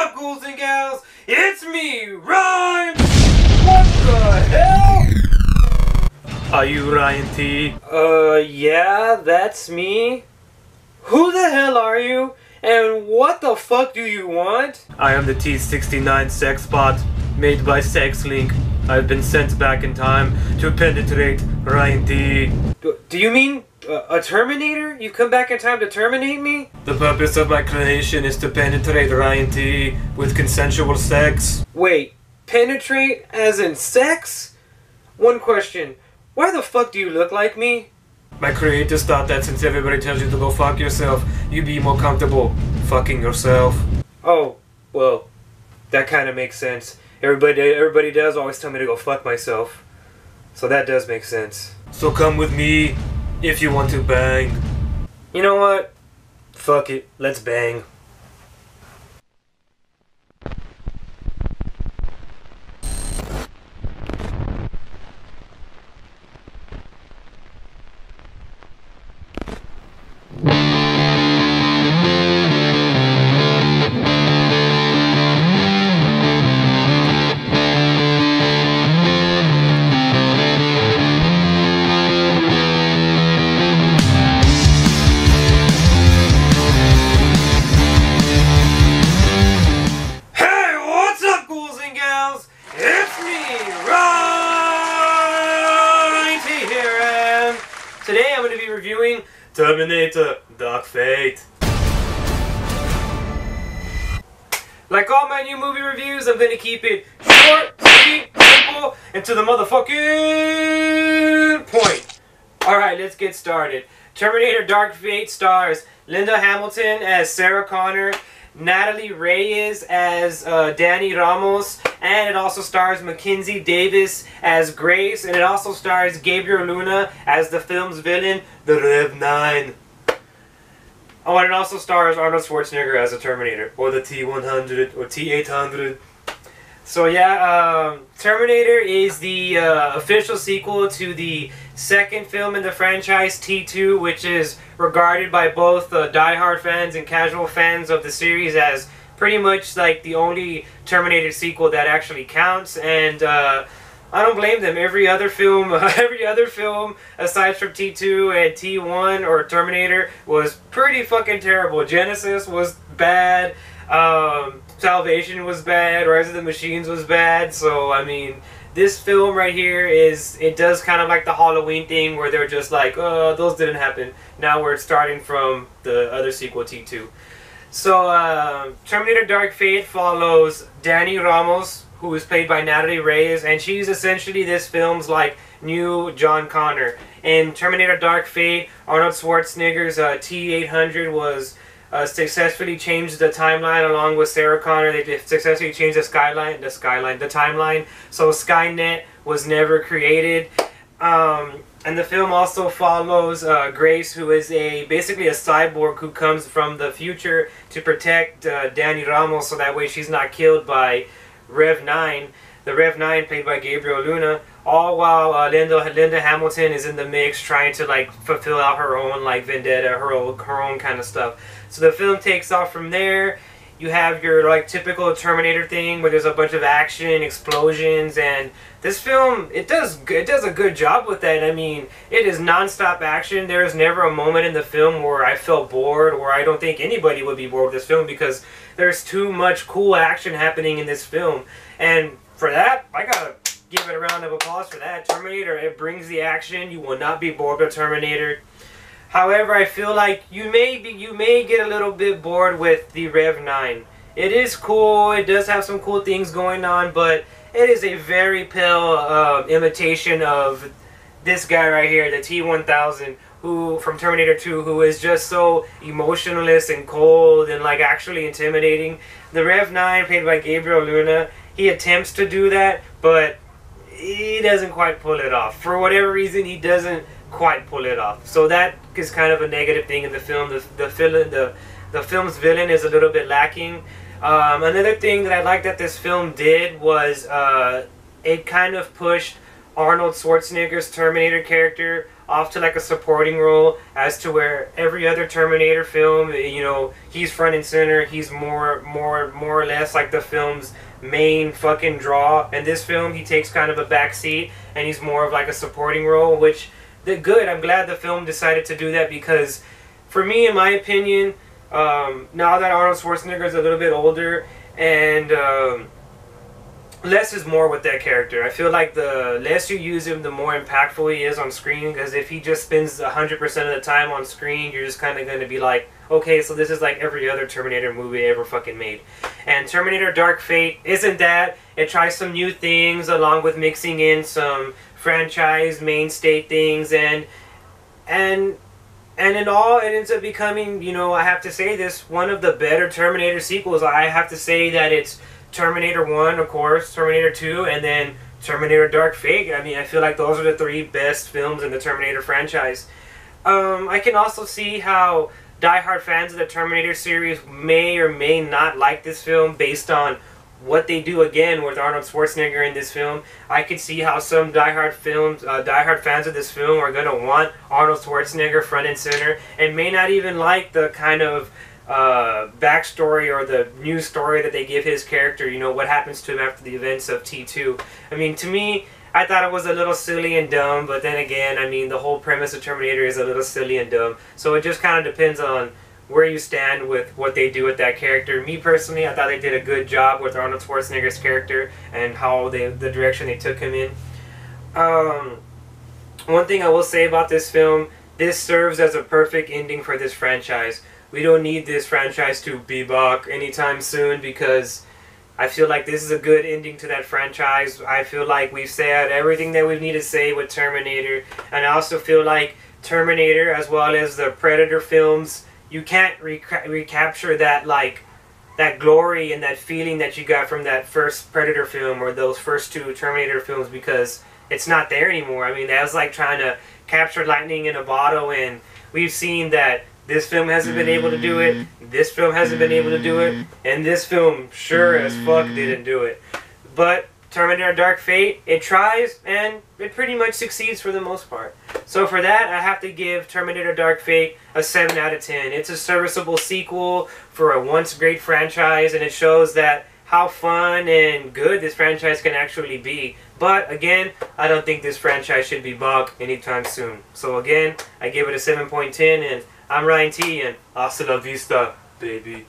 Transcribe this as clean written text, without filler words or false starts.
up, ghouls and gals? It's me, Ryan! What the hell? Are you Ryan.T? Yeah, that's me. Who the hell are you? And what the fuck do you want? I am the T69 sex bot, made by SexLink. I've been sent back in time to penetrate Ryan.T. Do you mean a Terminator? You come back in time to terminate me? The purpose of my creation is to penetrate Ryan.T with consensual sex. Wait, penetrate as in sex? One question, why the fuck do you look like me? My creators thought that since everybody tells you to go fuck yourself, you'd be more comfortable fucking yourself. Oh, well, that kind of makes sense. Everybody does always tell me to go fuck myself. So that does make sense. So come with me if you want to bang. You know what? Fuck it, let's bang. It's me, Ryan.T here, and today I'm going to be reviewing Terminator, Dark Fate. Like all my new movie reviews, I'm going to keep it short, sweet, simple, and to the motherfucking point. Alright, let's get started. Terminator Dark Fate stars Linda Hamilton as Sarah Connor, Natalie Reyes as Danny Ramos, and it also stars Mackenzie Davis as Grace, and it also stars Gabriel Luna as the film's villain, the Rev 9. Oh, and it also stars Arnold Schwarzenegger as a Terminator, Or the T-100, or T-800. So yeah, Terminator is the official sequel to the second film in the franchise, T2, which is regarded by both die-hard fans and casual fans of the series as pretty much like the only Terminator sequel that actually counts. And I don't blame them. Every other film aside from T2 and T1 or Terminator was pretty fucking terrible. Genesis was bad. Salvation was bad. Rise of the Machines was bad. So I mean, this film right here it does kind of like the Halloween thing where they're just like, oh, those didn't happen. Now we're starting from the other sequel, T2. So Terminator Dark Fate follows Danny Ramos, who is played by Natalie Reyes, and she's essentially this film's like new John Connor. In Terminator Dark Fate, Arnold Schwarzenegger's T-800 was successfully changed the timeline along with Sarah Connor. They successfully changed the timeline. So Skynet was never created. And the film also follows Grace, who is basically a cyborg who comes from the future to protect Danny Ramos, so that way she's not killed by Rev 9. The Rev 9 played by Gabriel Luna. All while Linda Hamilton is in the mix, trying to like fulfill out her own like vendetta, her own kind of stuff. So the film takes off from there. You have your like typical Terminator thing where there's a bunch of action, explosions, and this film it does a good job with that. I mean, it is non-stop action. There is never a moment in the film where I felt bored, or I don't think anybody would be bored with this film, because there's too much cool action happening in this film. And for that, I gotta give it a round of applause for that. Terminator, it brings the action. You will not be bored with Terminator. However, I feel like you may get a little bit bored with the Rev 9. It is cool. It does have some cool things going on, but it is a very pale imitation of this guy right here, the T-1000, who from Terminator 2, who is just so emotionless and cold and like actually intimidating. The Rev 9, played by Gabriel Luna, he attempts to do that, but he doesn't quite pull it off. For whatever reason, he doesn't quite pull it off. So that is kind of a negative thing in the film. The film's villain is a little bit lacking. Another thing that I like that this film did was it kind of pushed Arnold Schwarzenegger's Terminator character off to like a supporting role, as to where every other Terminator film, you know, he's front and center. He's more or less like the film's main fucking draw. And this film, he takes kind of a back seat, and he's more of like a supporting role, which good. I'm glad the film decided to do that, because for me, in my opinion, now that Arnold Schwarzenegger is a little bit older, and less is more with that character. I feel like the less you use him, the more impactful he is on screen, because if he just spends 100% of the time on screen, you're just kind of going to be like, okay, so this is like every other Terminator movie ever fucking made. And Terminator Dark Fate isn't that. It tries some new things, along with mixing in some franchise mainstay things, and in all, it ends up becoming, you know, I have to say this, one of the better Terminator sequels. I have to say that it's Terminator 1, of course, Terminator 2, and then Terminator Dark Fate. I mean, I feel like those are the three best films in the Terminator franchise. I can also see how diehard fans of the Terminator series may or may not like this film based on what they do again with Arnold Schwarzenegger in this film. I could see how some diehard fans of this film are going to want Arnold Schwarzenegger front and center, and may not even like the kind of backstory or the new story that they give his character, you know, what happens to him after the events of T2. I mean, to me, I thought it was a little silly and dumb, but then again, I mean, the whole premise of Terminator is a little silly and dumb, so it just kind of depends on where you stand with what they do with that character. Me personally, I thought they did a good job with Arnold Schwarzenegger's character and how the direction they took him in. One thing I will say about this film, this serves as a perfect ending for this franchise. We don't need this franchise to be back anytime soon, because I feel like this is a good ending to that franchise. I feel like we've said everything that we need to say with Terminator, and I also feel like Terminator, as well as the Predator films, you can't recapture that, like, that glory and that feeling that you got from that first Predator film or those first two Terminator films, because it's not there anymore. I mean, that was like trying to capture lightning in a bottle, and we've seen that this film hasn't been able to do it, this film hasn't been able to do it, and this film sure as fuck didn't do it. But Terminator Dark Fate, it tries, and it pretty much succeeds for the most part. So for that, I have to give Terminator Dark Fate a 7 out of 10. It's a serviceable sequel for a once great franchise, and it shows that how fun and good this franchise can actually be. But again, I don't think this franchise should be back anytime soon. So again, I give it a 7.10, and I'm Ryan T, and hasta la vista, baby.